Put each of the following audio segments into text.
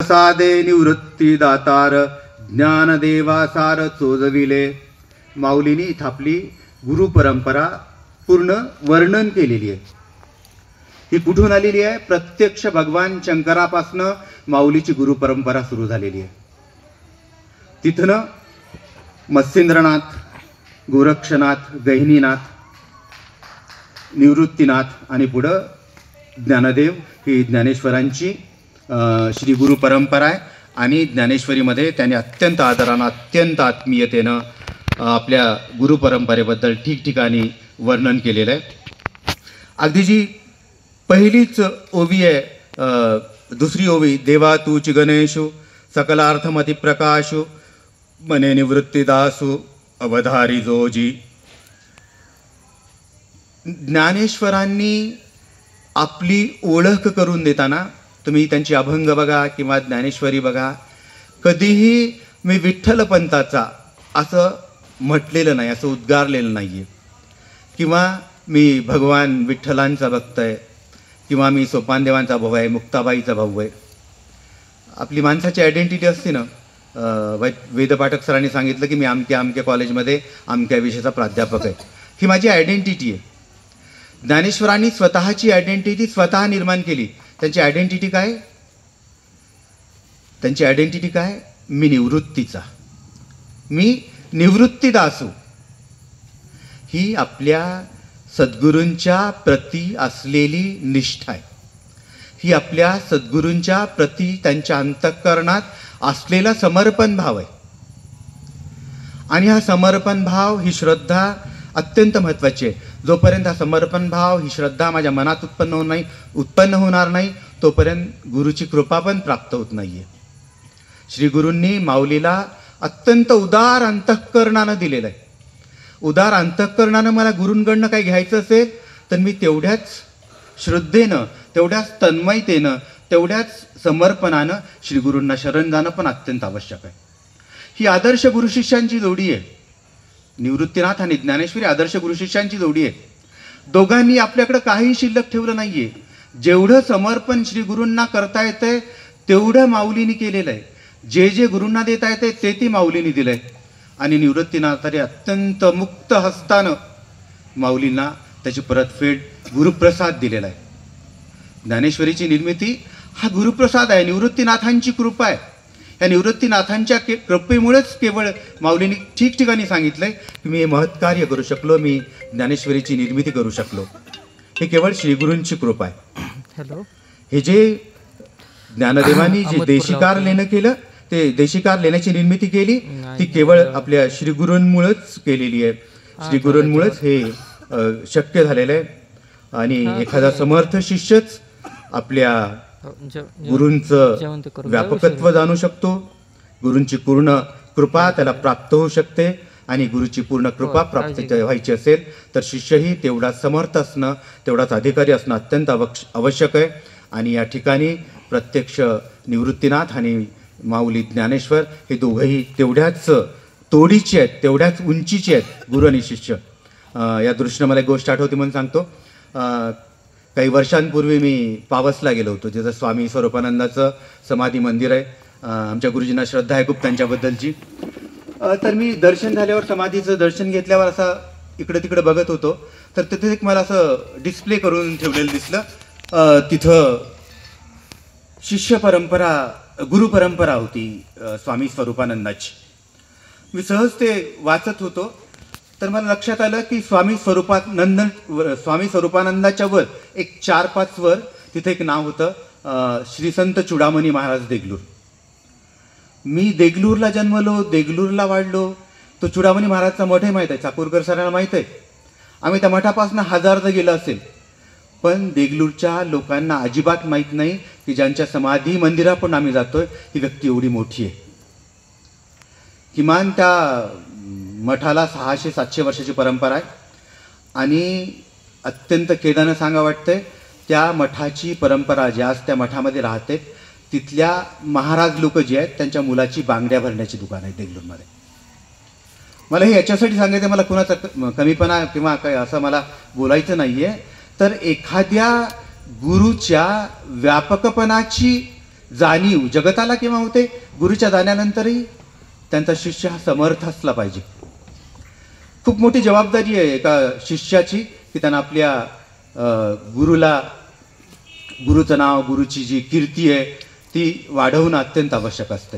सादे निवृत्ती दातार ज्ञानदेवासार चोजविले. माऊलींनी इथं आपली गुरुपरंपरा पूर्ण वर्णन केलेली आहे. ही कुठून आलेली आहे? प्रत्यक्ष भगवान शंकरापासनं माऊलीची गुरुपरंपरा सुरू झालेली आहे. तिथनं मत्स्येंद्रनाथ, गोरक्षनाथ, गहिनीनाथ, निवृत्तीनाथ आणि पुढं ज्ञानदेव ही ज्ञानेश्वरांची श्री गुरु परंपरा आहे. आणि ज्ञानेश्वरीमध्ये त्याने अत्यंत आदरानं, अत्यंत आत्मीयतेनं आपल्या गुरुपरंपरेबद्दल ठिकठिकाणी वर्णन केलेलं आहे. अगदी जी पहिलीच ओवी आहे, दुसरी ओवी, देवा तूची गणेशु सकलार्थमती प्रकाशु मने निवृत्तीदासु अवधारी जोजी. ज्ञानेश्वरांनी आपली ओळख करून देताना तुम्ही त्यांची अभंग बघा किंवा ज्ञानेश्वरी बघा, कधीही मी विठ्ठलपंताचा असं म्हटलेलं नाही, असं उद्गारलेलं नाही आहे. किंवा मी भगवान विठ्ठलांचा भक्त आहे, किंवा मी सोपानदेवांचा भाऊ आहे, मुक्ताबाईचा भाऊ आहे. आपली माणसाची आयडेंटिटी असते ना. वेदपाठक सरांनी सांगितलं की मी अमक्या अमक्या कॉलेजमध्ये अमक्या विषयाचा प्राध्यापक आहे. ही माझी आयडेंटिटी आहे. ज्ञानेश्वरांनी स्वतःची आयडेंटिटी स्वतः निर्माण केली. त्यांची आयडेंटिटी काय? त्यांची आयडेंटिटी काय? मी निवृत्तीचा, मी निवृत्तीदासू. ही आपल्या सद्गुरूंच्या प्रती असलेली निष्ठा आहे. ही आपल्या सद्गुरूंच्या प्रती त्यांच्या अंतःकरणात असलेला समर्पण भाव आहे. आणि हा समर्पण भाव, ही श्रद्धा अत्यंत महत्त्वाची आहे. जोपर्यंत हा समर्पण भाव, ही श्रद्धा माझ्या मनात उत्पन्न होणार नाही तोपर्यंत गुरुची कृपा पण प्राप्त होत नाही आहे. श्री गुरूंनी माऊलीला अत्यंत उदार अंतःकरणानं दिलेलं आहे. उदार अंतःकरणानं मला गुरूंकडनं काही घ्यायचं असेल तर मी तेवढ्याच श्रद्धेनं, तेवढ्याच तन्मयतेनं, तेवढ्याच समर्पणानं श्री गुरूंना शरण जाणं पण अत्यंत आवश्यक आहे. ही आदर्श गुरुशिष्यांची जोडी आहे. निवृत्तीनाथ आणि ज्ञानेश्वरी आदर्श गुरुशिष्यांची जोडी आहे. दोघांनी आपल्याकडं काही शिल्लक ठेवलं नाही आहे. जेवढं समर्पण श्री गुरूंना करता येतंय तेवढं माऊलींनी केलेलं आहे. जे जे गुरूंना देता येते ते ती माऊलींनी दिलं आहे. आणि निवृत्तीनाथाने अत्यंत मुक्त हस्तानं माऊलींना त्याची परतफेड गुरुप्रसाद दिलेला आहे. ज्ञानेश्वरीची निर्मिती हा गुरुप्रसाद आहे, निवृत्तीनाथांची कृपा आहे. या निवृत्तीनाथांच्या कृपेमुळेच केवळ माऊलींनी ठिकठिकाणी सांगितलंय की मी हे महत्कार्य करू शकलो, मी ज्ञानेश्वरीची निर्मिती करू शकलो. हे केवळ श्रीगुरूंची कृपा आहे. हॅलो, हे जे ज्ञानदेवांनी जे देशिकार लेणं केलं, ते देशिकार लेण्याची निर्मिती केली, ती केवळ आपल्या श्रीगुरूंमुळेच केलेली आहे. श्रीगुरूंमुळेच हे शक्य झालेलं आहे. आणि एखादा समर्थ शिष्यच आपल्या गुरूंचं व्यापकत्व जाणू शकतो. गुरूंची पूर्ण कृपा त्याला प्राप्त होऊ शकते. आणि गुरुची पूर्ण कृपा प्राप्त व्हायची असेल तर शिष्यही तेवढाच समर्थ असणं, तेवढाच अधिकारी असणं अत्यंत आवश्यक आहे. आणि या ठिकाणी प्रत्यक्ष निवृत्तीनाथ आणि माऊली ज्ञानेश्वर हे दोघंही तेवढ्याच तोडीचे आहेत, तेवढ्याच उंचीचे आहेत, गुरु आणि शिष्य. या दृष्टीनं मला एक गोष्ट आठवते म्हणून सांगतो. काही वर्षांपूर्वी मी पावसला गेलो होतो, जिथं स्वामी स्वरूपानंदाचं समाधी मंदिर आहे. आमच्या गुरुजींना श्रद्धा आहे खूप त्यांच्याबद्दलची. तर मी दर्शन झाल्यावर, समाधीचं दर्शन घेतल्यावर असा इकडं तिकडं बघत होतो, तर तिथे एक मला असं डिस्प्ले करून ठेवलेलं दिसलं. तिथं शिष्य परंपरा, गुरुपरंपरा होती स्वामी स्वरूपानंदाची. मी सहज ते वाचत होतो तर मला लक्षात आलं की स्वामी स्वरूपानंदाच्या वर एक 4-5 वर तिथे एक नाव होतं, श्री संत चुडामणी महाराज देगलूर. मी देगलूरला जन्मलो, देगलूरला वाढलो. तो चुडामणी महाराजचा मठ आहे, माहीत आहे, चाकूरकर सरांना माहीत आहे. आम्ही त्या मठापासून 1000 गेलं असेल, पण देगलूरच्या लोकांना अजिबात माहीत नाही की ज्यांच्या समाधी मंदिरात पण आम्ही जातोय ही व्यक्ती एवढी मोठी आहे. किमान त्या मठाला 600-700 वर्षाची परंपरा आहे. आणि अत्यंत खेदानं सांगा वाटतंय, त्या मठाची परंपरा जी आज त्या मठामध्ये राहते, तिथल्या महाराज लोक जे आहेत त्यांच्या मुलाची बांगड्या भरण्याची दुकान आहे देगलूरमध्ये. मला हे याच्यासाठी सांगायचं, मला कुणाचा कमीपणा किंवा काय असं मला बोलायचं नाही आहे. तर एखाद्या गुरुच्या व्यापकपणाची जाणीव जगताला केव्हा होते? गुरुच्या जाण्यानंतरही त्यांचा शिष्य हा समर्थ असला पाहिजे. खूप मोठी जबाबदारी आहे एका शिष्याची की त्यांना आपल्या गुरुला, गुरुचं नाव, गुरुची जी कीर्ती आहे ती वाढवणं अत्यंत आवश्यक असते.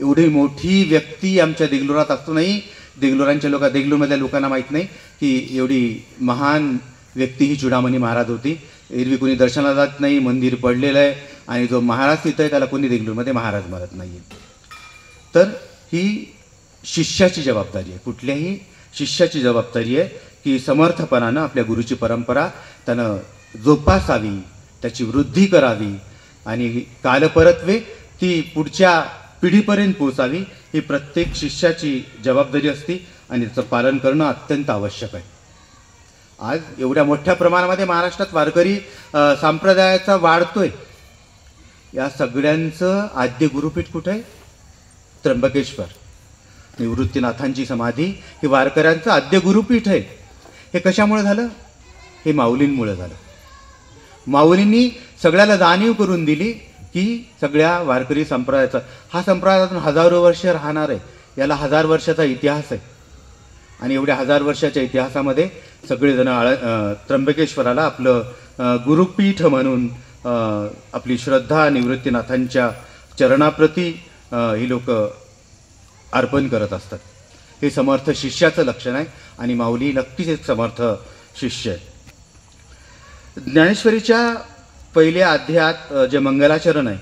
एवढी मोठी व्यक्ती आमच्या देगलुरात असूनही देगलूरमधल्या लोकांना माहीत नाही की एवढी महान व्यक्ती ही चुडामणी महाराज होती. एरवी कोणी दर्शनाला जात नाही, मंदिर पडलेलं आहे आणि जो महाराज तिथं आहे त्याला कोणी देगलूरमध्ये महाराज म्हणत नाही. तर ही शिष्याची जबाबदारी आहे, कुठल्याही शिष्याची जबाबदारी आहे की समर्थपणानं आपल्या गुरुची परंपरा त्यानं जोपासावी, त्याची वृद्धी करावी आणि कालपरत्वे ती पुढच्या पिढीपर्यंत पोहोचावी. ही प्रत्येक शिष्याची जबाबदारी असते आणि त्याचं पालन करणं अत्यंत आवश्यक आहे. आज एवढ्या मोठ्या प्रमाणामध्ये महाराष्ट्रात वारकरी संप्रदायाचा वाढतोय. या सगळ्यांचं आद्य गुरुपीठ कुठे आहे? त्र्यंबकेश्वर. निवृत्तीनाथांची समाधी ही वारकऱ्यांचं आद्य गुरुपीठ आहे. हे कशामुळे झालं? हे माऊलींमुळे झालं. माऊलींनी सगळ्याला जाणीव करून दिली की सगळ्या वारकरी संप्रदायाचा हा संप्रदाय अजून हजारो वर्ष राहणार आहे. याला 1000 वर्षाचा इतिहास आहे आणि एवढ्या 1000 वर्षाच्या इतिहासामध्ये सगळेजण त्र्यंबकेश्वराला आपलं गुरुपीठ म्हणून आपली श्रद्धा निवृत्तीनाथांच्या चरणाप्रती ही लोक अर्पण करत असतात. हे समर्थ शिष्याचं लक्षण आहे आणि माऊली नक्कीच एक समर्थ शिष्य आहे. ज्ञानेश्वरीच्या पहिल्या अध्यायात जे मंगलाचरण आहे,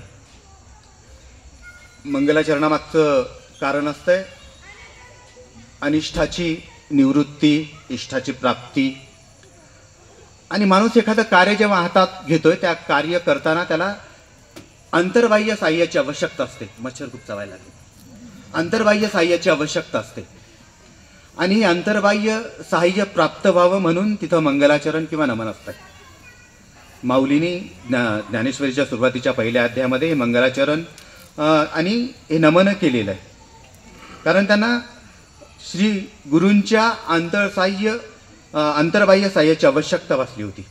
मंगलाचरणामागचं कारण असतंय अनिष्ठाची निवृत्ती, इष्टाची प्राप्ती. आणि माणूस एखादं कार्य जेव्हा हातात घेतोय त्या कार्य करताना त्याला अंतर्बाह्य साह्याची आवश्यकता असते. मच्छर खूप चावायला लागले. अंतर्बाह्य साह्याची आवश्यकता असते आणि ही अंतर्बाह्य साह्य प्राप्त व्हावं म्हणून तिथं मंगलाचरण किंवा नमन असतं. माऊलींनी ज्ञानेश्वरीच्या सुरुवातीच्या पहिल्या अध्यायामध्ये हे मंगलाचरण आणि हे नमन केलेलं आहे. कारण त्यांना श्री गुरूंच्या अंतर्बाह्य साह्याची आवश्यकता भासली होती.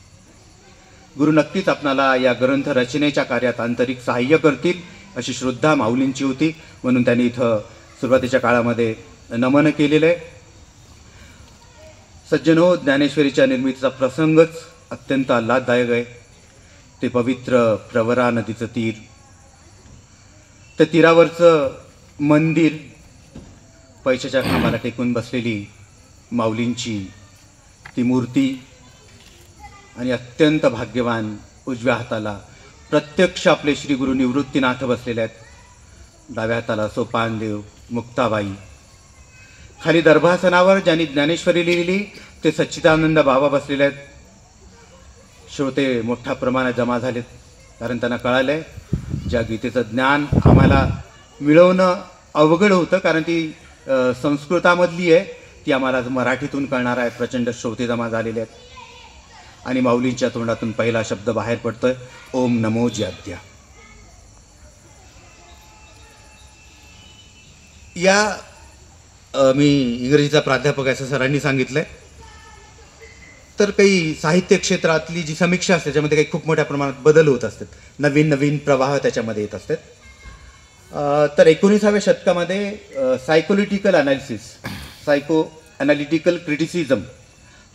गुरु नक्कीच आपणाला या ग्रंथ रचनेच्या कार्यात आंतरिक सहाय्य करतील अशी श्रद्धा माऊलींची होती. म्हणून त्यांनी इथं सुरुवातीच्या काळामध्ये नमन केलेलं आहे. सज्जनो, ज्ञानेश्वरीच्या निर्मितीचा प्रसंगच अत्यंत आल्हाददायक आहे. ते पवित्र प्रवरा नदीचं तीर, त्या तीरावरचं मंदिर, पैशाच्या खांबाला टेकून बसलेली माऊलींची ती मूर्ती आणि अत्यंत भाग्यवान उजव्या हाताला प्रत्यक्ष आपले श्री गुरु निवृत्तीनाथ बसलेले आहेत. डाव्या हाताला सोपानदेव, मुक्ताबाई. खाली दर्भासनावर ज्यांनी ज्ञानेश्वरी लिहिली ते सच्चिदानंद बाबा बसलेले आहेत. श्रोते मोठ्या प्रमाणात जमा झालेत कारण त्यांना कळालं आहे ज्या गीतेचं ज्ञान आम्हाला मिळवणं अवघड होतं कारण ती संस्कृतामधली आहे, ती आम्हाला मराठीतून कळणार आहे. प्रचंड श्रोते जमा झालेले आहेत आणि माऊलींच्या तोंडातून पहिला शब्द बाहेर पडतोय, ओम नमो ज्याद्या. मी इंग्रजीचा प्राध्यापक आहे असं सरांनी सांगितलंय. तर काही साहित्य क्षेत्रातली जी समीक्षा असते त्याच्यामध्ये काही खूप मोठ्या प्रमाणात बदल होत असतात, नवीन नवीन प्रवाह त्याच्यामध्ये येत असतात. तर 19व्या शतकामध्ये सायकोलिटिकल अनालिसिस, सायको ॲनालिटिकल क्रिटिसिझम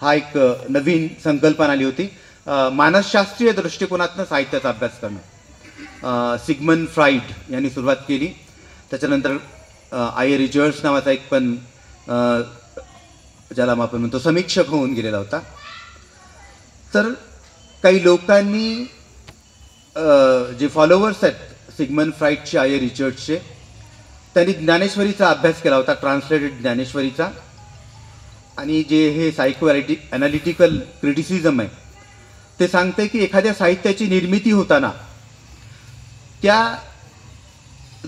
हा एक नवीन संकल्पना आली होती. मानसशास्त्रीय दृष्टिकोनातनं साहित्याचा अभ्यास करणं सिग्मंड फ्राईड यांनी सुरुवात केली. त्याच्यानंतर आय रिचर्ड्स नावाचा एक पण ज्याला आपण म्हणतो समीक्षक होऊन गेलेला होता. तर काही लोकांनी जे फॉलोवर्स आहेत सिग्मंड फ्राईडचे, आय रिचर्ड्सचे, त्यांनी ज्ञानेश्वरीचा अभ्यास केला होता, ट्रान्सलेटेड ज्ञानेश्वरीचा. आणि जे हे सायको ॲनालिटिकल क्रिटिसिझम आहे ते सांगते की एखाद्या साहित्याची निर्मिती होताना त्या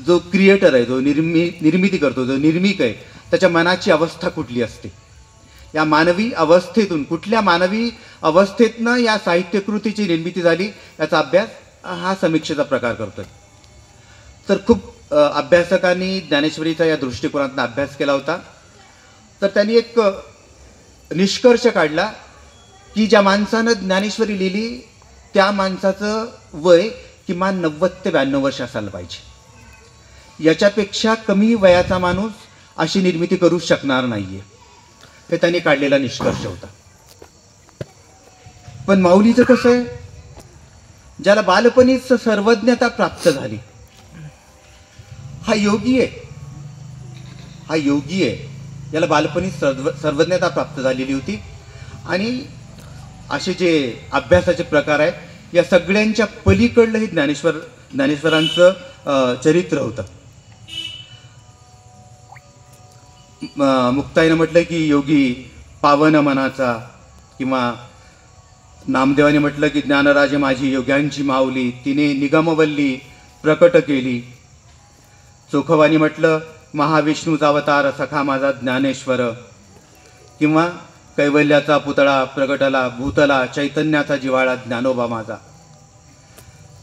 जो क्रिएटर आहे, जो निर्मिती करतो, जो निर्मिक आहे, त्याच्या मनाची अवस्था कुठली असते. या मानवी अवस्थेतून, कुठल्या मानवी अवस्थेतनं या साहित्यकृतीची निर्मिती झाली याचा अभ्यास हा समीक्षेचा प्रकार करतोय. तर खूप अभ्यासकांनी ज्ञानेश्वरीचा या दृष्टिकोनातून अभ्यास केला होता. तर त्यांनी एक निष्कर्ष काढला की ज्या माणसानं ज्ञानेश्वरी लिहिली त्या माणसाचं वय किमान 90 ते 92 वर्ष असायला पाहिजे. याच्यापेक्षा कमी वयाचा माणूस अशी निर्मिती करू शकणार नाहीये, हे त्यांनी काढलेला निष्कर्ष होता. पण माऊलीचं कसं आहे, ज्याला बालपणीच सर्वज्ञता प्राप्त झाली, हा योगी आहे. हा योगी आहे, याला बालपणी सर्वज्ञता प्राप्त झालेली होती. आणि असे जे अभ्यासाचे प्रकार आहेत, या सगळ्यांच्या पलीकडलं हे ज्ञानेश्वरांचं चरित्र होतं. मुक्ताईनं म्हटलं की योगी पावन मनाचा, किंवा नामदेवाने म्हटलं की ज्ञानराजे माझी योग्यांची माऊली, तिने निगमवल्ली प्रकट केली. चोखवानी म्हटलं महाविष्णूचा अवतार सखा माझा ज्ञानेश्वर, किंवा कैवल्याचा पुतळा प्रगटला भूतला चैतन्याचा जिवाळा ज्ञानोबा माझा.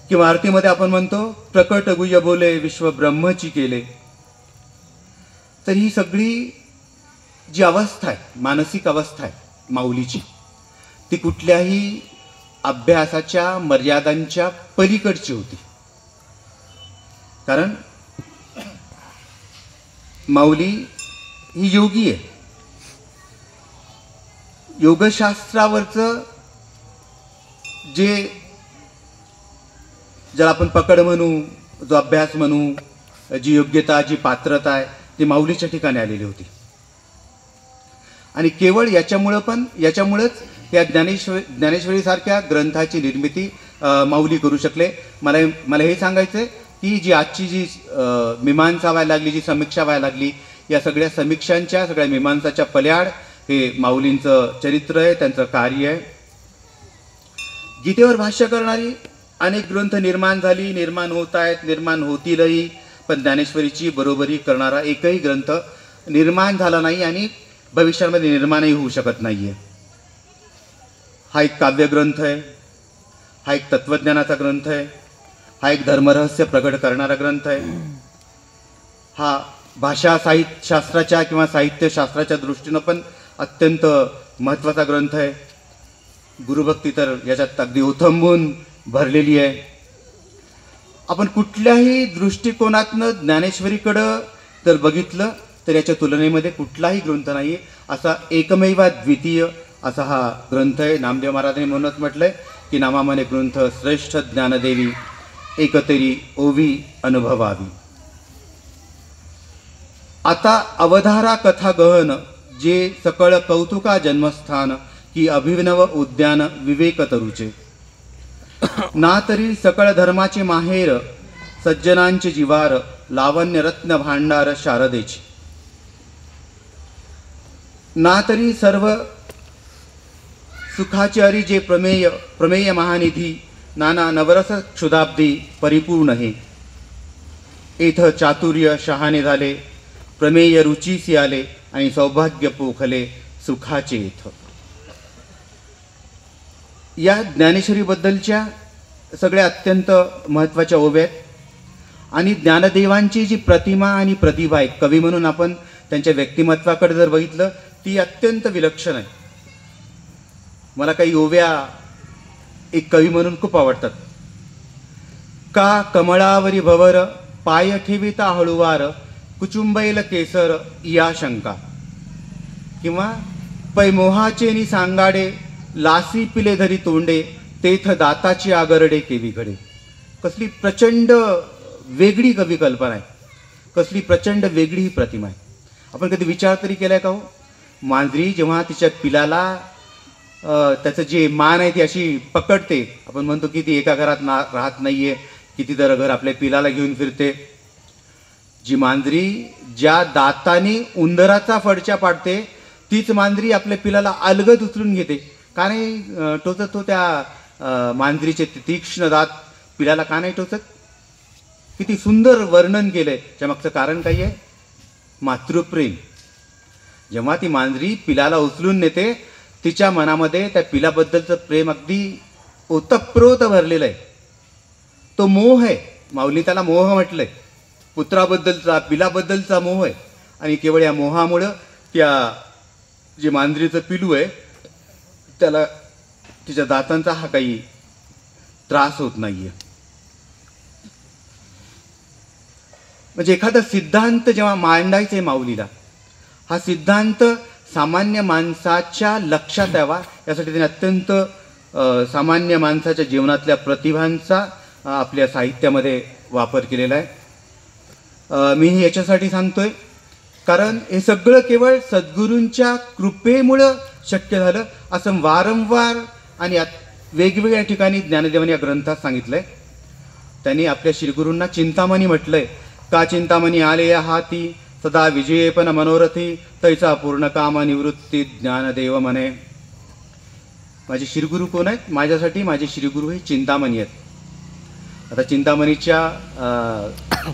किंवा आरतीमध्ये आपण म्हणतो प्रकट गुह्य बोले विश्व ब्रह्मची केले. तर ही सगळी जी अवस्था आहे, मानसिक अवस्था आहे माऊलीची, ती कुठल्याही अभ्यासाच्या मर्यादांच्या पलीकडची होती. कारण माऊली ही योगी आहे. योगशास्त्रावरचं ज्याला आपण पकड म्हणू, जो अभ्यास म्हणू, जी योग्यता, जी पात्रता आहे, ती माऊलीच्या ठिकाणी आलेली होती. आणि केवळ याच्यामुळेच या ज्ञानेश्वरीसारख्या ग्रंथाची निर्मिती माऊली करू शकले. मला हे सांगायचं आहे की जी आजची जी मीमांसा व्हायला लागली, जी समीक्षा व्हायला लागली, या सगळ्या समीक्षांच्या, सगळ्या मीमांसाच्या पल्याड हे माऊलींचं चरित्र आहे, त्यांचं कार्य आहे. गीतेवर भाष्य करणारी अनेक ग्रंथ निर्माण झाली, निर्माण होत आहेत, निर्माण होतीलही. पण ज्ञानेश्वरीची बरोबरी करणारा एकही ग्रंथ निर्माण झाला नाही आणि भविष्यामध्ये निर्माणही होऊ शकत नाहीये. हा एक काव्यग्रंथ आहे, हा एक तत्वज्ञानाचा ग्रंथ आहे, हा एक धर्मरहस्य प्रकट करणारा ग्रंथ आहे. हा भाषा साहित्यशास्त्राच्या किंवा साहित्यशास्त्राच्या दृष्टीनं पण अत्यंत महत्त्वाचा ग्रंथ आहे. गुरुभक्ती तर याच्यात अगदी ओथंबून भरलेली आहे. आपण कुठल्याही दृष्टिकोनातनं ज्ञानेश्वरीकडं जर बघितलं तर याच्या तुलनेमध्ये कुठलाही ग्रंथ नाही असा एकमेवाद्वितीय असा हा ग्रंथ आहे. नामदेव महाराजांनी म्हणूनच म्हटलंय की नामामने ग्रंथ श्रेष्ठ ज्ञानदेवी, एकतरी ओवी अनुभवावी. आता अवधारा कथा गहन, जे सकळ कौतुका जन्मस्थान, की अभिनव उद्यान विवेक तरुचे. ना तरी सकळ धर्माचे माहेर, सज्जनांचे जिवार, लावण्य रत्न भांडार शारदेचे. ना तरी सर्व सुखाचे अरी जे प्रमेय महानिधी, नाना नवरस क्षुधाब्दी परिपूर्ण हे. एथ चातुर्य शहाणे झाले, प्रमेय रुचीसी आले, आणि सौभाग्य पोखले सुखाचे एथ. या ज्ञानेश्वरीबद्दलच्या सगळ्या अत्यंत महत्त्वाच्या ओव्या आहेत. आणि ज्ञानदेवांची जी प्रतिमा आणि प्रतिभा आहे, कवी म्हणून आपण त्यांच्या व्यक्तिमत्वाकडे जर बघितलं, ती अत्यंत विलक्षण आहे. मला काही ओव्या एक कवी म्हणून खूप आवडतात. का कमळावरी भवर, पाय ठेविता हळुवार, कुचुंबैल केसर या शंका. किंवा पै मोहाचे नि सांगाडे, लासी पिले धरी तोंडे, तेथ दाताची आगरडे केवी घडे. कसली प्रचंड वेगळी कवी कल्पना आहे, कसली प्रचंड वेगळी ही प्रतिमा आहे. आपण कधी विचार तरी केलाय का हो? मांजरी जेव्हा तिच्या पिलाला त्याचं जे मान आहे ती अशी पकडते, आपण म्हणतो की ती एका घरात राहत नाहीये, किती तर घर आपल्या पिलाला घेऊन फिरते. जी मांजरी ज्या दाताने उंदराचा फडशा पाडते, तीच मांजरी आपल्या पिलाला अलगद उचलून घेते. का नाही टोचत तो त्या मांजरीचे तीक्ष्ण दात पिलाला का नाही टोचत? किती सुंदर वर्णन केलंय. त्यामागचं कारण काय आहे? मातृप्रेम. जेव्हा ती मांजरी पिलाला उचलून नेते, तिच्या मनामध्ये त्या पिलाबद्दलचं प्रेम अगदी ओतप्रोत भरलेलं आहे. तो मोह आहे. माऊली त्याला मोह म्हटलंय. पुत्राबद्दलचा, पिलाबद्दलचा मोह आहे. आणि केवळ या मोहामुळं त्या जे मांजरीचं पिलू आहे त्याला तिच्या दातांचा हा काही त्रास होत नाहीये. म्हणजे एखादा सिद्धांत जेव्हा मांडायचा आहे माऊलीला, हा सिद्धांत सामान्य माणसाच्या लक्षात यावा यासाठी त्यांनी अत्यंत सामान्य माणसाच्या जीवनातल्या प्रतिभांचा आपल्या साहित्यामध्ये वापर केलेला आहे. मी याच्यासाठी सांगतोय कारण हे सगळं केवळ सद्गुरूंच्या कृपेमुळं शक्य झालं असं वारंवार आणि वेगवेगळ्या ठिकाणी ज्ञानदेवांनी या ग्रंथात सांगितलं आहे. त्यांनी आपल्या श्रीगुरूंना चिंतामणी म्हटलं आहे. का चिंतामणी आले या हाती, सदा विजयेपण मनोरथी, तैचा पूर्ण काम निवृत्ती ज्ञानदेव म्हणे. माझे श्रीगुरू कोण आहेत? माझ्यासाठी माझे श्रीगुरू हे चिंतामणी आहेत. आता चिंतामणीच्या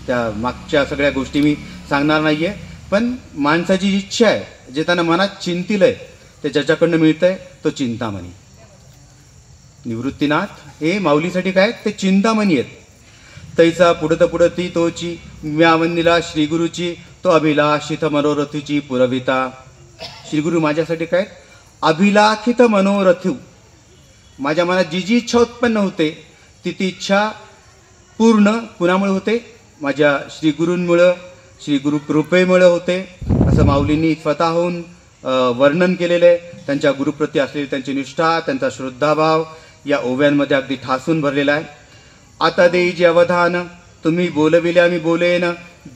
त्या मागच्या सगळ्या गोष्टी मी सांगणार नाही आहे, पण माणसाची इच्छा आहे, जे त्यांना मनात चिंतिलं आहे ते ज्याच्याकडनं मिळतं आहे तो चिंतामणी. निवृत्तीनाथ हे माऊलीसाठी काय ते चिंतामणी आहेत. तैचा पुढती तोची म्यावंदिला श्रीगुरूची, तो अभिलाषित मनोरथीची पुरविता. श्रीगुरू माझ्यासाठी काय अभिलाषित मनोरथू. माझ्या मनात जी जी इच्छा उत्पन्न होते ती इच्छा पूर्ण कुणामुळे होते? माझ्या श्रीगुरूंमुळं, श्रीगुरु कृपेमुळं होते असं माऊलींनी स्वतःहून वर्णन केलेलं आहे. त्यांच्या गुरुप्रती असलेली त्यांची निष्ठा, त्यांचा श्रद्धाभाव या ओव्यांमध्ये अगदी ठासून भरलेला आहे. आता देईजी अवधान, तुम्ही बोलविले आम्ही बोलेन,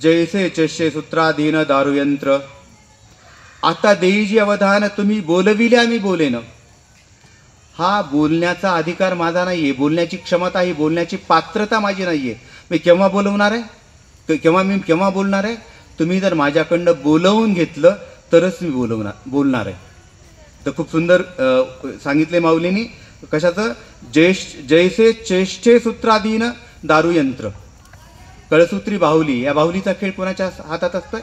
जैसे चष्ये सूत्राधीन दारुयंत्र. आता देईजी अवधान, तुम्ही बोलविले आम्ही बोलेन. हा बोलण्याचा अधिकार माझा नाही आहे, बोलण्याची क्षमता ही, बोलण्याची पात्रता माझी नाही आहे. मी केव्हा बोलवणार आहे? केव्हा बोलणार आहे? तुम्ही जर माझ्याकडनं बोलवून घेतलं तरच मी बोलणार आहे. तर खूप सुंदर सांगितले माऊलींनी. कशाचं? जैसे चेष्टे सूत्राधीन दारुयंत्र. कळसूत्री बाहुली, या बाहुलीचा खेळ कोणाच्या हातात असतोय?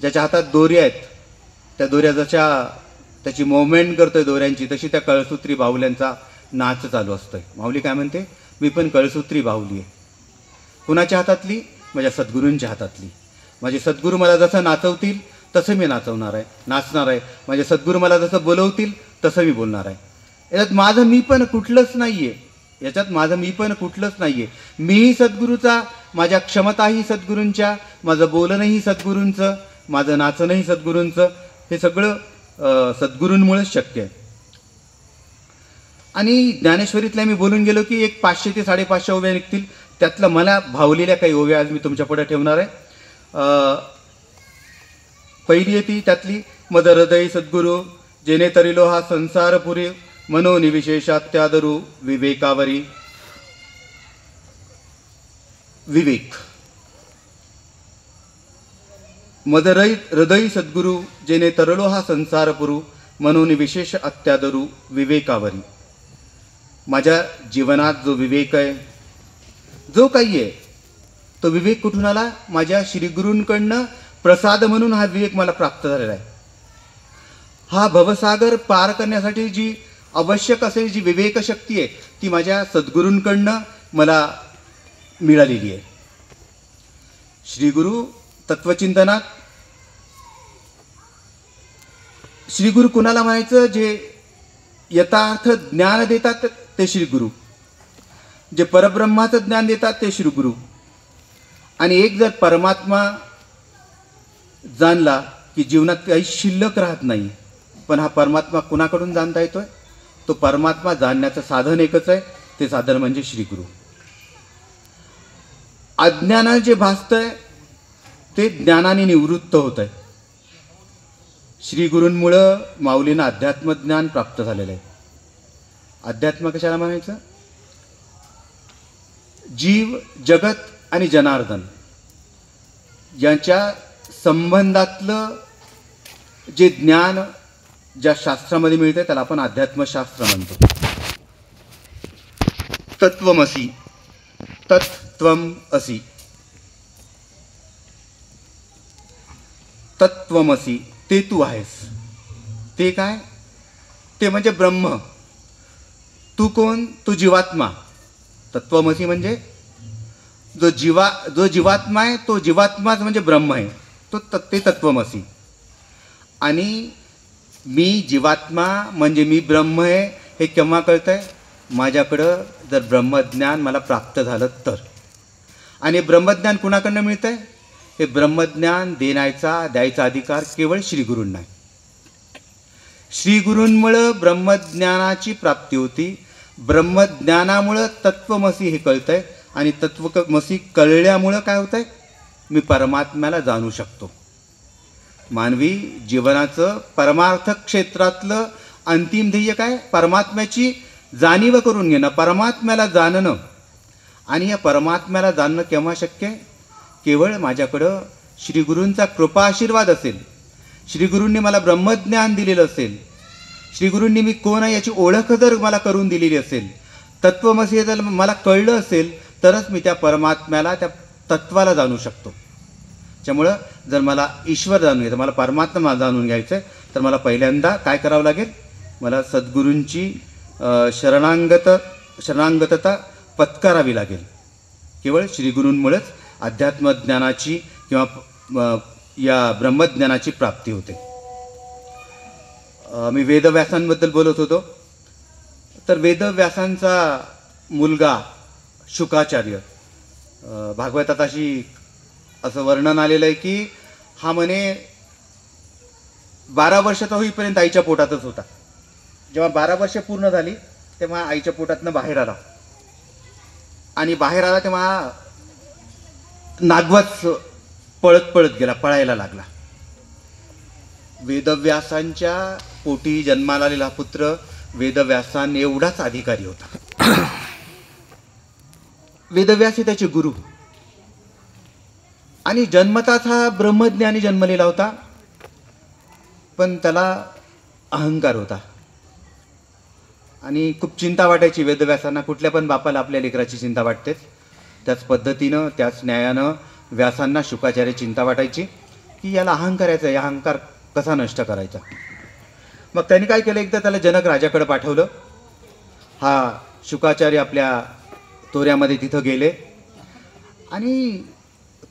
ज्याच्या हातात दोऱ्या आहेत. त्या दोऱ्या जशा त्याची मुवमेंट करतोय दोऱ्यांची, तशी त्या कळसूत्री बाहुल्यांचा नाच चालू असतोय. माऊली काय म्हणते? मी पण कळसूत्री बाहुली आहे. कुणाच्या हातातली? माझ्या सद्गुरूंच्या हातातली. माझे सद्गुरू मला जसं नाचवतील तसं मी नाचणार आहे. माझे सद्गुरू मला जसं बोलवतील तसं मी बोलणार आहे. याच्यात माझं मी पण कुठलंच नाही आहे. मीही सद्गुरूचा, माझ्या क्षमताही सद्गुरूंच्या, माझं बोलणंही सद्गुरूंचं, माझं नाचणंही सद्गुरूंचं. हे सगळं सद्गुरूंमुळेच शक्य आहे. आणि ज्ञानेश्वरीतल्या मी बोलून गेलो की एक 500 ते 550 ओव्या निघतील. त्यातलं मला भावलेल्या काही ओव्या आज मी तुमच्या पुढे ठेवणार आहे. पहिली येते त्यातली, मद हृदय सद्गुरू, जेने तरिलो हा संसार पुरी, मनोनिविशेषात्यादरू विवेकावरी. विवेक. मद हृदय सद्गुरू, जेने तरलो हा संसार पुरू, मनोनिविशेष अत्यादरू विवेकावरी. माझ्या जीवनात जो विवेक आहे, जो काही आहे, तो विवेक कुठून आला? माझ्या श्रीगुरूंकडनं प्रसाद म्हणून हा विवेक मला प्राप्त झालेला आहे. हा भवसागर पार करण्यासाठी जी आवश्यक असेल जी विवेक शक्ती आहे ती माझ्या सद्गुरूंकडनं मला मिळालेली आहे. श्रीगुरू तत्वचिंतनात श्रीगुरू कुणाला म्हणायचं? जे यथार्थ ज्ञान देतात ते श्रीगुरू, जे परब्रह्माचं ज्ञान देतात ते श्रीगुरू. आणि एक जर परमात्मा जाणला की जीवनात काही शिल्लक राहत नाही. पण हा परमात्मा कुणाकडून जाणता येतोय? तो परमात्मा जाणण्याचं साधन एकच आहे, ते साधन म्हणजे श्रीगुरू. अज्ञानानं जे भासतंय ते ज्ञानाने निवृत्त होत आहे. श्रीगुरूंमुळं माऊलींना अध्यात्मज्ञान प्राप्त झालेलं आहे. अध्यात्म कशाला म्हणायचं? जीव, जगत आणि जनार्दन यांच्या संबंधातलं जे ज्ञान ज्या शास्त्रामध्ये मिळते त्याला आपण अध्यात्मशास्त्र म्हणतो. तत्वमसी, तत्त्वम असी, तत्वमसी, ते तू आहेस. ते काय? ते म्हणजे ब्रह्म. तू कोण? तू जीवात्मा. तत्वमसी म्हणजे जो जीवात्मा आहे तो जीवात्माच म्हणजे ब्रह्म आहे, ते तत्वमसी. आणि मी जीवात्मा म्हणजे मी ब्रह्म आहे हे केव्हा कळतंय? माझ्याकडं जर ब्रह्मज्ञान मला प्राप्त झालं तर. आणि ब्रह्मज्ञान कुणाकडनं मिळतं आहे? हे ब्रह्मज्ञान द्यायचा अधिकार केवळ श्रीगुरूंना आहे. श्रीगुरूंमुळं ब्रह्मज्ञानाची प्राप्ती होती. ब्रह्मज्ञानामुळं तत्त्वमसी हे कळतं आहे आणि तत्त्वमसी कळल्यामुळं काय होतं आहे? मी परमात्म्याला जाणू शकतो. मानवी जीवनाचं परमार्थ क्षेत्रातलं अंतिम ध्येय काय? परमात्म्याची जाणीव करून घेणं, परमात्म्याला जाणणं. आणि या परमात्म्याला जाणणं केव्हा शक्य आहे? केवळ माझ्याकडं श्रीगुरूंचा कृपा आशीर्वाद असेल, श्रीगुरूंनी मला ब्रह्मज्ञान दिलेलं असेल, श्रीगुरूंनी मी कोण आहे याची ओळख जर मला करून दिलेली असेल, तत्त्वमसी जर मला कळलं असेल, तरच मी त्या परमात्म्याला, त्या तत्त्वाला जाणू शकतो. त्यामुळं जर मला ईश्वर जाणून घ्यायचं, मला परमात्मा जाणून घ्यायचं आहे, तर मला पहिल्यांदा काय करावं लागेल? मला सद्गुरूंची शरणागतता पत्करावी लागेल. केवळ श्रीगुरूंमुळेच अध्यात्मज्ञानाची किंवा या ब्रह्मज्ञानाची प्राप्ती होते. मी वेदव्यासांबद्दल बोलत होतो. तर वेदव्यासांचा मुलगा शुकाचार्य, भागवतात असं वर्णन आलेलं आहे की हा म्हणे 12 वर्षाचा होईपर्यंत आईच्या पोटातच होता. जेव्हा 12 वर्ष पूर्ण झाली तेव्हा आईच्या पोटातनं बाहेर आला. आणि बाहेर आला तेव्हा नागवत पळत गेला, पळायला लागला. वेदव्यासांच्या पोटी जन्माला आलेला पुत्र वेदव्यासां एवढाच अधिकारी होता. वेदव्यास हे त्याचे गुरु. आणि जन्मताच हा ब्रह्मज्ञानी जन्मलेला होता, पण त्याला अहंकार होता. आणि खूप चिंता वाटायची वेदव्यासांना. कुठल्या पण बापाला आपल्या लेकराची चिंता वाटतेच. त्याच पद्धतीनं, त्याच न्यायानं व्यासांना शुकाचार्य चिंता वाटायची की याला अहंकाराचा आहे, अहंकार कसा नष्ट करायचा. मग त्यांनी काय केलं? एकदा त्याला जनक राजाकडे पाठवलं. हा शुकाचार्य आपल्या तोऱ्यामध्ये तिथं गेले आणि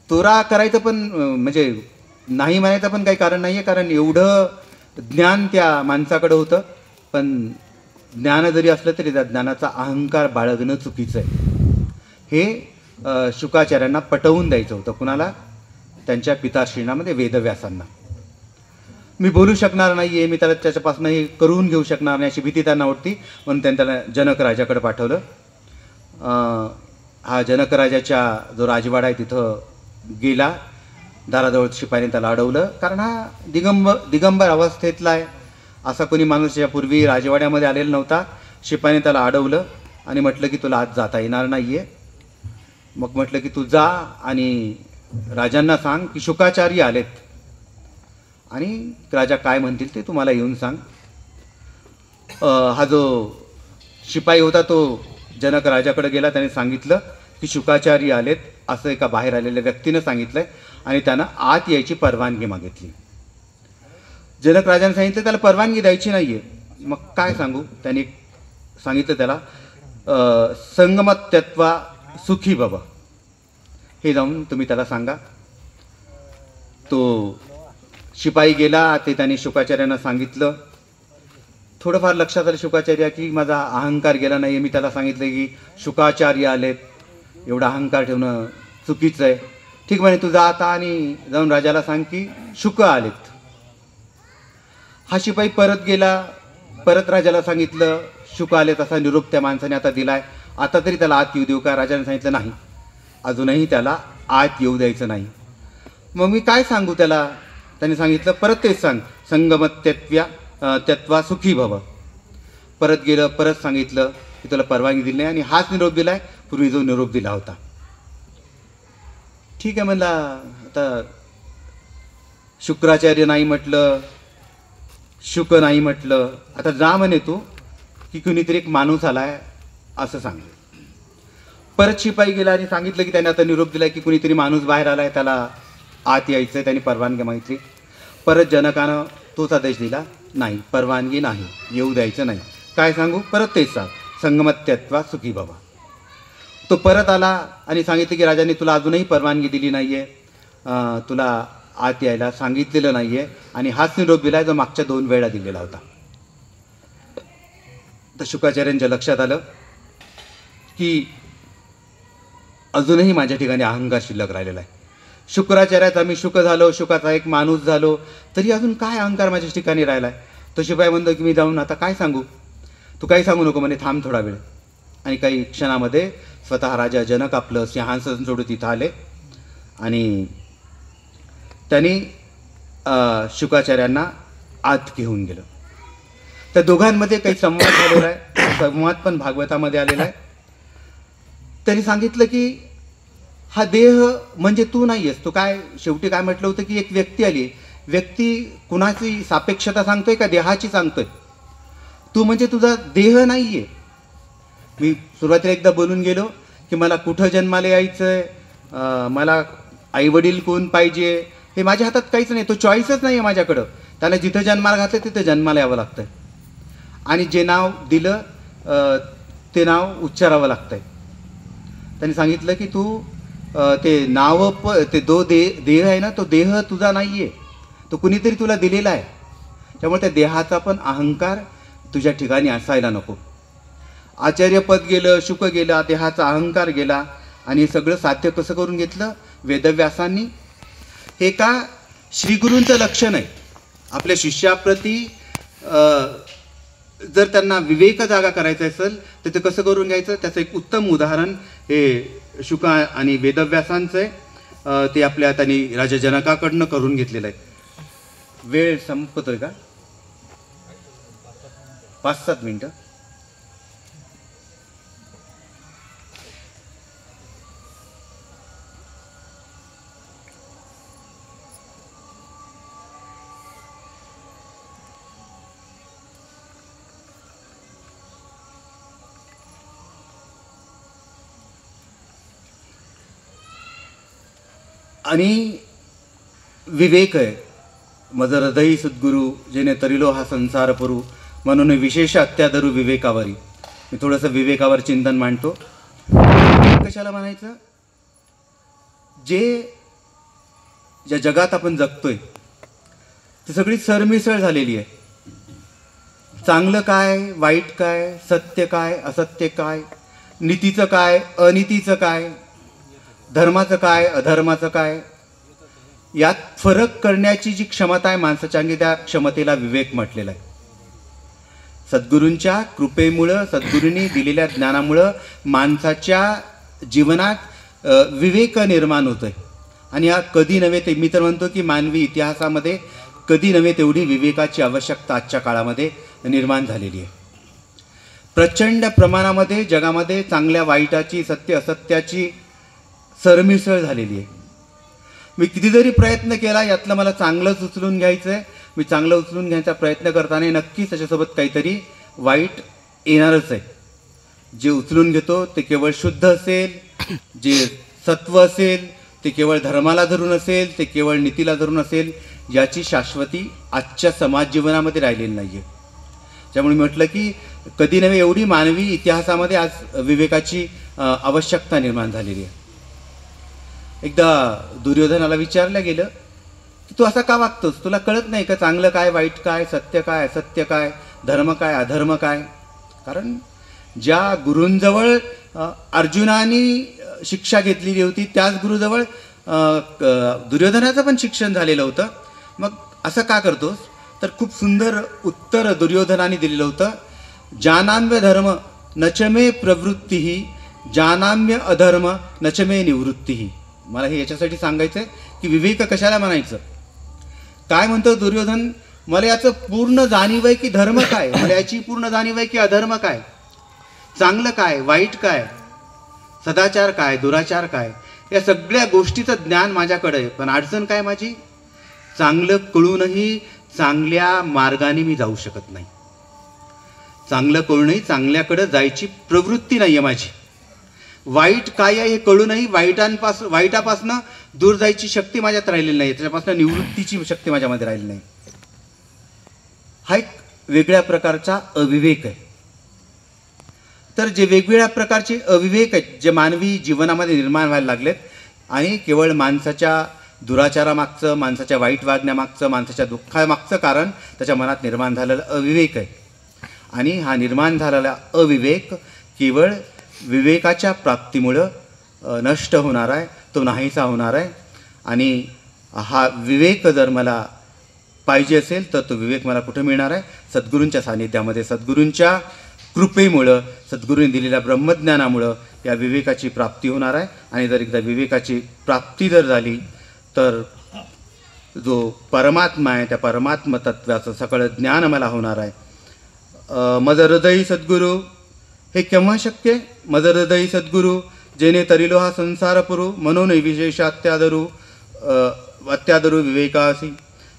तोरा करायचं पण म्हणजे नाही म्हणायचं पण काही कारण नाही आहे, कारण एवढं ज्ञान त्या माणसाकडं होतं. पण ज्ञान जरी असलं तरी त्या ज्ञानाचा अहंकार बाळगणं चुकीचं आहे. हे शुकाचार्यांना पटवून द्यायचं होतं. कुणाला? त्यांच्या पिताश्रींना, म्हणजे वेदव्यासांना. मी बोलू शकणार नाही आहे, मी त्याला त्याच्यापासून हे करून घेऊ शकणार नाही अशी भीती त्यांना वाटती, म्हणून त्यांनी त्याला जनक राजाकडे पाठवलं. हा जनक राजाच्या जो राजवाडा आहे तिथं गेला. दाराजवळ शिपाईने त्याला अडवलं, कारण हा दिगंबर अवस्थेतला आहे. असा कोणी माणूस यापूर्वी राजवाड्यामध्ये आलेला नव्हता. शिपाईने त्याला अडवलं आणि म्हटलं की तुला आज जाता येणार नाही आहे. मग म्हटलं की तू जा आणि राजांना सांग की शुकाचार्य आलेत आणि राजा काय म्हणतील ते तुम्हाला येऊन सांग. हा जो शिपाई होता तो जनक राजाकडे गेला. त्याने सांगितलं की शुकाचार्य आलेत असं एका बाहेर आलेल्या व्यक्तीनं सांगितलंय आणि त्यानं आत यायची परवानगी मागितली. जनक राजाने सांगितलं त्याला परवानगी द्यायची नाही आहे. मग काय सांगू? त्यांनी सांगितलं त्याला संगमत्यत्वा सुखी भव हे जाऊन तुम्ही त्याला सांगा. तो शिपाई गेला. ते त्याने शुकाचार्यांना सांगितलं. थोडंफार लक्षात आलं शुकाचार्य की माझा अहंकार गेला नाही आहे. मी त्याला सांगितलं की शुकाचार्य आलेत, एवढा अहंकार ठेवणं चुकीचं आहे. ठीक म्हणे, तू जा आता आणि जाऊन राजाला सांग की शुक आलेत. हा शिपाई परत गेला. परत राजाला सांगितलं शुक आलेत असा निरोप त्या माणसाने आता दिलाय. आता तरी त्याला आत येऊ देऊ का? राजाने सांगितलं नाही, अजूनही त्याला आत येऊ द्यायचं नाही. मग मी काय सांगू त्याला? त्याने सांगितलं परत तेच सांग, संगमत्यत्वा सुखी भव. परत गेलं, परत सांगितलं की तुला परवानगी दिली नाही आणि हाच निरोप दिलाय, पूर्वी जो निरोप दिला होता. ठीक आहे म्हणला. आता शुक्राचार्य नाही म्हटलं, शुक नाही म्हटलं, आता जा म्हणे तू की कुणीतरी एक माणूस आलाय असं सांग. परत शिपाई गेला आणि सांगितलं की त्याने आता निरोप दिलाय की कुणीतरी माणूस बाहेर आलाय, त्याला आत यायचं. त्यांनी परवानगी मागितली. परत जनकानं तोच आदेश दिला, नाही, परवानगी नाही, येऊ द्यायचं नाही. काय सांगू? परत तेच सांग, संगमत्यत्वा सुखी भव. तो परत आला आणि सांगितलं की राजाने तुला अजूनही परवानगी दिली नाही आहे, तुला आत यायला सांगितलेलं नाही आहे आणि हाच निरोप दिला जो मागच्या 2 वेळा दिलेला होता. तर शुकाचार्यांच्या लक्षात आलं की अजूनही माझ्या ठिकाणी अहंकार शिल्लक राहिलेला आहे. शुक्राचार्याचा मी शुक झालो, शुकाचा एक माणूस झालो, तरी अजून काय अहंकार माझ्या ठिकाणी राहिला आहे. तो शिपाई म्हणतो की मी जाऊन आता काय सांगू. तू काही सांगू नको म्हणे, थांब थोडा वेळ. आणि काही क्षणामध्ये स्वतः राजा जनक आपलं सिंहासन सोडून तिथं आले आणि त्यांनी शुकाचार्यांना आत घेऊन गेलं. त्या दोघांमध्ये काही संवाद झालेला आहे, संवाद पण भागवतामध्ये आलेला आहे. त्यांनी सांगितलं की हा देह म्हणजे तू नाही आहेस. तू काय शेवटी काय म्हटलं होतं की एक व्यक्ती आली. व्यक्ती कुणाची सापेक्षता सांगतोय का देहाची सांगतोय. तू म्हणजे तुझा देह नाही आहे. मी सुरुवातीला एकदा बोलून गेलो की मला कुठं जन्माला यायचं आहे, मला आईवडील कोण पाहिजे, हे माझ्या हातात काहीच नाही. तो चॉईसच नाही आहे माझ्याकडं. त्याला जिथं जन्माला घातलं तिथं जन्माला यावं लागतं आहे आणि जे नाव दिलं ते नाव उच्चारावं लागतं आहे. त्यांनी सांगितलं की तू ते नाव ते देह आहे ना, तो देह तुझा नाही आहे, तो कुणीतरी तुला दिलेला आहे. त्यामुळे त्या देहाचा पण अहंकार तुझ्या ठिकाणी असायला नको. आचार्यपद गेलं, शुक गेला, देहाचा अहंकार गेला. आणि हे सगळं साध्य कसं करून घेतलं वेदव्यासांनी. हे का श्रीगुरूंचं लक्षण आहे. आपल्या शिष्याप्रती जर त्यांना विवेक जागा करायचा असेल तर ते कसं करून घ्यायचं, त्याचं एक उत्तम उदाहरण हे शुका आणि वेदव्यासांचं आहे. ते आपल्या त्यांनी राजा जनकाकडनं करून घेतलेलं आहे. वेळ संपतोय का? 5-7 मिनटं. आणि विवेक आहे. मज हृदयी सद्गुरू जेने तरिलो हा संसार पुरू, म्हणून विशेष अत्यादरू विवेकावरी. मी थोडंसं विवेकावर चिंतन मांडतो. कशाला म्हणायचं, ज्या जगात आपण जगतोय ती सगळी सरमिसळ झालेली आहे. चांगलं काय, वाईट काय, सत्य काय, असत्य काय, नीतीचं काय, अनितीचं काय, धर्माचं काय, अधर्माचं काय, यात फरक करण्याची जी क्षमता आहे माणसाच्या अंगी, त्या क्षमतेला विवेक म्हटलेला आहे. सद्गुरूंच्या कृपेमुळं, सद्गुरूंनी दिलेल्या ज्ञानामुळं माणसाच्या जीवनात विवेक निर्माण होतोय. आणि हा कधी नव्हे ते, मी तर म्हणतो की मानवी इतिहासामध्ये कधी नव्हे तेवढी विवेकाची आवश्यकता आजच्या काळामध्ये निर्माण झालेली आहे. प्रचंड प्रमाणामध्ये जगामध्ये चांगल्या वाईटाची, सत्य असत्याची सरमिसळ झालेली आहे. मी किती जरी प्रयत्न केला यातलं मला चांगलंच उचलून घ्यायचं आहे, मी चांगलं उचलून घ्यायचा प्रयत्न करताना नक्कीच त्याच्यासोबत काहीतरी वाईट येणारच आहे. जे उचलून घेतो ते केवळ शुद्ध असेल, जे सत्व असेल ते केवळ धर्माला धरून असेल, ते केवळ नीतीला धरून असेल, याची शाश्वती आजच्या समाज जीवनामध्ये राहिलेली नाही आहे. त्यामुळे मी म्हटलं की कधी नव्हे एवढी मानवी इतिहासामध्ये आज विवेकाची आवश्यकता निर्माण झालेली आहे. एकदा दुर्योधनाला विचारलं गेलं की तू असा का वागतोस, तुला कळत नाही का चांगलं काय, वाईट काय, सत्य काय, असत्य काय, धर्म काय, अधर्म काय. कारण ज्या गुरूंजवळ अर्जुनाने शिक्षा घेतलेली होती त्याच गुरुजवळ दुर्योधनाचं पण शिक्षण झालेलं होतं. मग असं का करतोस, तर खूप सुंदर उत्तर दुर्योधनाने दिलेलं होतं. जानाम्य धर्म नचमे प्रवृत्ती, जानाम्य अधर्म नचमे निवृत्ती. मला हे याच्यासाठी सांगायचं आहे की विवेक कशाला म्हणायचं. काय म्हणतो दुर्योधन, मला याचं पूर्ण जाणीव आहे की धर्म काय, मला याची पूर्ण जाणीव आहे की अधर्म काय, चांगलं काय, वाईट काय, सदाचार काय, दुराचार काय, या सगळ्या गोष्टीचं ज्ञान माझ्याकडे आहे. पण अडचण काय माझी, चांगलं कळूनही चांगल्या मार्गाने मी जाऊ शकत नाही. चांगलं कळूनही चांगल्याकडे जायची प्रवृत्ती नाही आहे माझी. वाईट काय आहे हे कळूनही वाईटापासून दूर जायची शक्ती माझ्यात राहिलेली नाही, त्याच्यापासून निवृत्तीची शक्ती माझ्यामध्ये राहिली नाही. हा एक वेगळ्या प्रकारचा अविवेक आहे. तर जे वेगवेगळ्या प्रकारचे अविवेक आहेत जे मानवी जीवनामध्ये निर्माण व्हायला लागलेत आणि केवळ माणसाच्या दुराचारामागचं, माणसाच्या वाईट वागण्यामागचं, माणसाच्या दुःखामागचं कारण त्याच्या मनात निर्माण झालेलं अविवेक आहे. आणि हा निर्माण झालेला अविवेक केवळ विवेकाच्या प्राप्तीमुळं नष्ट होणार आहे, तो नाहीसा होणार आहे. आणि हा विवेक जर मला पाहिजे असेल तर तो विवेक मला कुठं मिळणार आहे? सद्गुरूंच्या सानिध्यामध्ये. सद्गुरूंच्या कृपेमुळं, सद्गुरूंनी दिलेल्या ब्रह्मज्ञानामुळं या विवेकाची प्राप्ती होणार आहे. आणि जर एकदा विवेकाची प्राप्ती जर झाली तर जो परमात्मा आहे त्या परमात्म तत्त्वाचं सगळं ज्ञान मला होणार आहे. मज हृदयी सद्गुरू हे केव्हा शक्य? मज हृदयी सद्गुरू जेणे तरिलो हा संसार पुरू म्हणून विशेष अत्यादरू विवेकासी.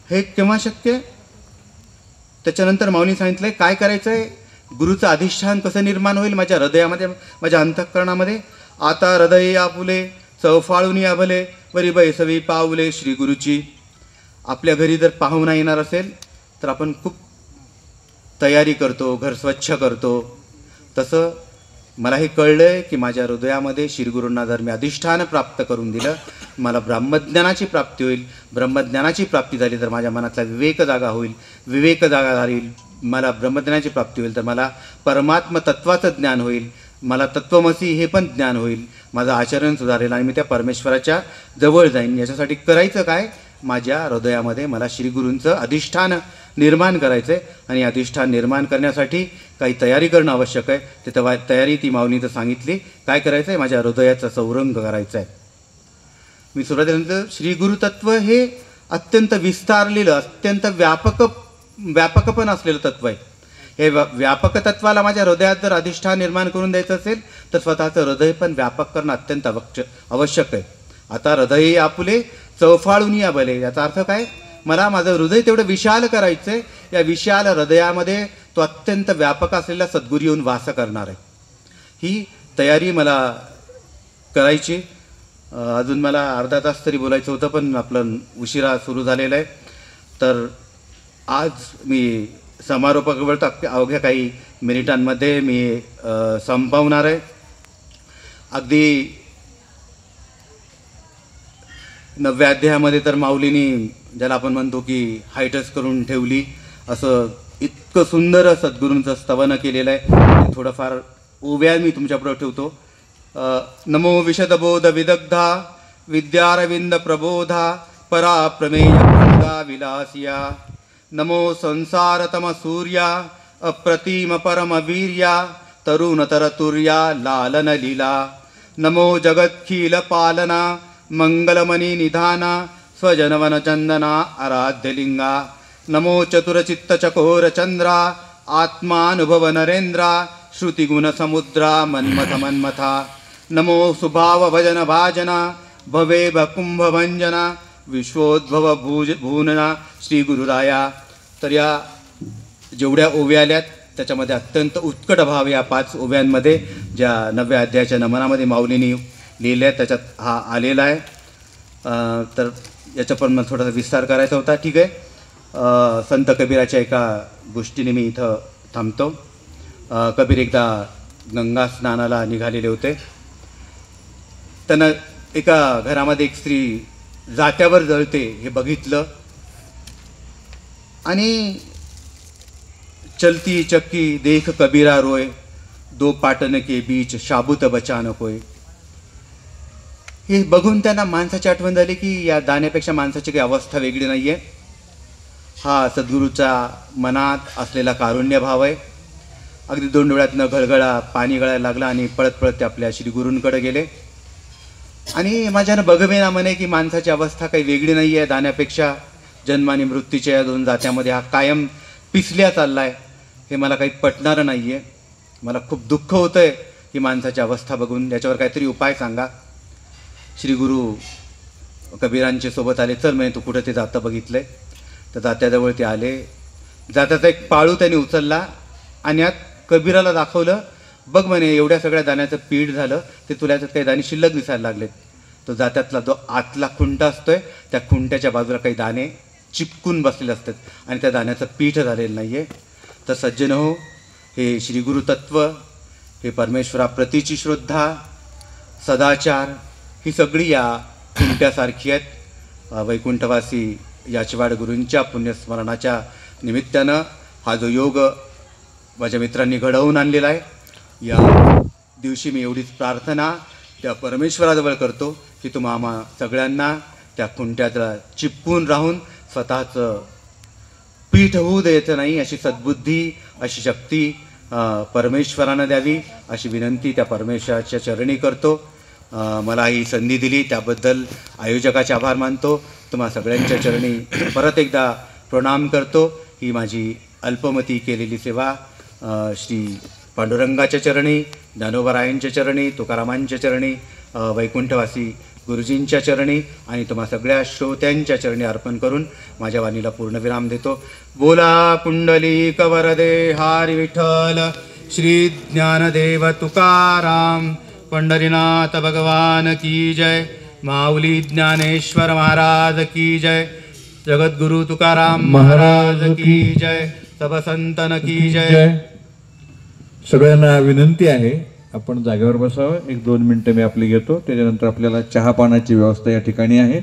हे केव्हा शक्य? त्याच्यानंतर माऊली सांगितलं आहे काय करायचं आहे. गुरुचं अधिष्ठान कसं निर्माण होईल माझ्या हृदयामध्ये, माझ्या अंतःकरणामध्ये. आता हृदय आपुले चौफाळून आभले वरी बैसवी पावले श्री गुरुची. आपल्या घरी जर पाहुणा येणार असेल तर आपण खूप तयारी करतो, घर स्वच्छ करतो. तसं मला हे कळलं आहे की माझ्या हृदयामध्ये श्रीगुरूंना जर मी अधिष्ठान प्राप्त करून दिलं, मला ब्रह्मज्ञानाची प्राप्ती होईल. ब्रह्मज्ञानाची प्राप्ती झाली तर माझ्या मनातला विवेक जागा होईल. विवेक जागा झाली, मला ब्रह्मज्ञानाची प्राप्ती होईल तर मला परमात्म तत्त्वाचं ज्ञान होईल. मला तत्त्वमसी हे पण ज्ञान होईल. माझं आचरण सुधारेल आणि मी त्या परमेश्वराच्या जवळ जाईन. याच्यासाठी करायचं काय? माझ्या हृदयामध्ये मला श्रीगुरूंचं अधिष्ठान निर्माण करायचं आहे. आणि अधिष्ठान निर्माण करण्यासाठी काही तयारी करणं आवश्यक आहे. ते तयारी ती माऊलीनं सांगितली. काय करायचं आहे? माझ्या हृदयाचा चौरंग करायचा आहे. मी सुरुवातीनंतर श्रीगुरुतत्व हे अत्यंत विस्तारलेलं, अत्यंत व्यापक पण असलेलं तत्त्व आहे. हे व्यापक तत्त्वाला माझ्या हृदयात जर अधिष्ठान निर्माण करून द्यायचं असेल तर स्वतःचं हृदय पण व्यापक करणं अत्यंत आवश्यक आहे. आता हृदय आपुले चौफाळून या भले. याचा अर्थ काय? मला माझं हृदय तेवढं विशाल करायचं आहे. या विशाल हृदयामध्ये तो अत्यंत व्यापक असलेला सद्गुरू येऊन वास करणार आहे. ही तयारी मला करायची. अजून मला अर्धा तास तरी बोलायचं होतं पण आपलं उशिरा सुरू झालेलं आहे. तर आज मी समारोपावर अवघ्या काही मिनिटांमध्ये मी संपवणार आहे. अगदी 9व्या अध्यायामध्ये तर माऊलीनी ज्याला आपण म्हणतो की हायटच करून ठेवली, असं इतकं सुंदर सद्गुरूंचं स्तवन केलेलं आहे. थोडंफार ओव्या मी तुमच्यापुढं ठेवतो. नमो विशदबोध विदग्धा विद्यारविंद प्रबोधा परा प्रमेय विलासिया. नमो संसारतम सूर्या अप्रतिम परमवीर्या तरुण तरतुर्या लालन लीला. नमो जगत्खील पालना मंगलमणी निधाना स्वजनवन चंदना आराध्यलिंगा. नमो चतुरचित्त चकोर चंद्रा आत्मानुभव नरेंद्रा श्रुतिगुण समुद्रा मन्मथ मन्मथा. नमो सुभाव भजन भाजना भवे भकुंभ भंजना विश्वोद्भव भूनना श्री गुरुराया. तर या जेवढ्या ओव्या आल्यात त्याच्यामध्ये अत्यंत उत्कट भाव या 5 ओव्यांमध्ये ज्या 9व्या अध्यायाच्या नमनामध्ये माऊलींनी लिहिल्या त्याच्यात हा आलेला आहे. तर याचा पण मला थोडासा विस्तार करायचा होता. ठीक आहे. संत कबीराच्या एका गोष्टीने मी इथं थांबतो. कबीर एकदा गंगा स्नानाला निघालेले होते. त्यांना एका घरामध्ये एक स्त्री जात्यावर जळते हे बघितलं आणि चलती चक्की देख कबीरा रोय दो पाटन के बीच शाबूत बचानक होय. हे बघून त्यांना माणसाची आठवण झाली की या दाण्यापेक्षा माणसाची काही अवस्था वेगळी नाही आहे. हा सद्गुरूचा मनात असलेला कारुण्य भाव आहे. अगदी 2 डोळ्यातनं घळघळा पाणी गळायला लागला आणि पळत पळत ते आपल्या श्री गुरूंकडे गेले. आणि माझ्यानं बघवेना म्हणे की माणसाची अवस्था काही वेगळी नाही आहे दाण्यापेक्षा. जन्म आणि मृत्यूच्या या 2 जात्यामध्ये हा कायम पिसल्या चालला आहे. हे मला काही पटणारं नाही आहे. मला खूप दुःख होतं आहे की माणसाची अवस्था बघून. याच्यावर काहीतरी उपाय सांगा. श्री गुरु कबीरांच्या सोबत आले. चल म्हणे तू कुठं ते जातं बघितलं आहे. तर जात्याजवळ ते आले. जात्याचा एक पाळू त्यांनी उचलला आणि यात कबीराला दाखवलं. बघ म्हणे एवढ्या सगळ्या दाण्याचं पीठ झालं ते तुला याच्यात काही दाणे शिल्लक दिसायला लागलेत. तो जात्यातला जो आतला खुंटा असतोय त्या खुंट्याच्या बाजूला काही दाणे चिपकून बसलेले असतात आणि त्या दाण्याचं पीठ झालेलं नाही आहे. तर सज्जन हो, हे श्रीगुरु तत्व, हे परमेश्वराप्रतीची श्रद्धा, सदाचार ही सगळी या खुंट्यासारखी आहेत. वैकुंठवासी याचवाड गुरूंच्या पुण्यस्मरणाच्या निमित्तानं हा जो योग माझ्या मित्रांनी घडवून आणलेला आहे. या दिवशी मी एवढीच प्रार्थना त्या परमेश्वराजवळ करतो की तुम्हा आम्हा सगळ्यांना त्या खुंट्याला चिपकून राहून स्वतःचं पीठ होऊ द्यायचं नाही, अशी सद्बुद्धी, अशी शक्ती परमेश्वरानं द्यावी अशी विनंती त्या परमेश्वराच्या चरणी करतो. मला ही संधी दिली त्याबद्दल आयोजकाचे आभार मानतो. तुम्हा सगळ्यांच्या चरणी परत एकदा प्रणाम करतो. ही माझी अल्पमती केलेली सेवा श्री पांडुरंगाच्या चरणी, ज्ञानोबारायांच्या चरणी, तुकारामांच्या चरणी, वैकुंठवासी गुरुजींच्या चरणी आणि तुम्हा सगळ्या श्रोत्यांच्या चरणी अर्पण करून माझ्या वाणीला पूर्णविराम देतो. बोला पुंडलिक वरदे हरी विठ्ठल श्री ज्ञानदेव तुकाराम पंढरीनाथ भगवान की जय. माऊली ज्ञानेश्वर महाराज की जय. जगद्गुरु तुकाराम महाराज की जय. सब संतन की जय. सगळ्यांना विनंती आहे आपण जागेवर बसावं. 1-2 मिनिटं मी आपली घेतो. त्याच्यानंतर आपल्याला चहा पाण्याची व्यवस्था या ठिकाणी आहे.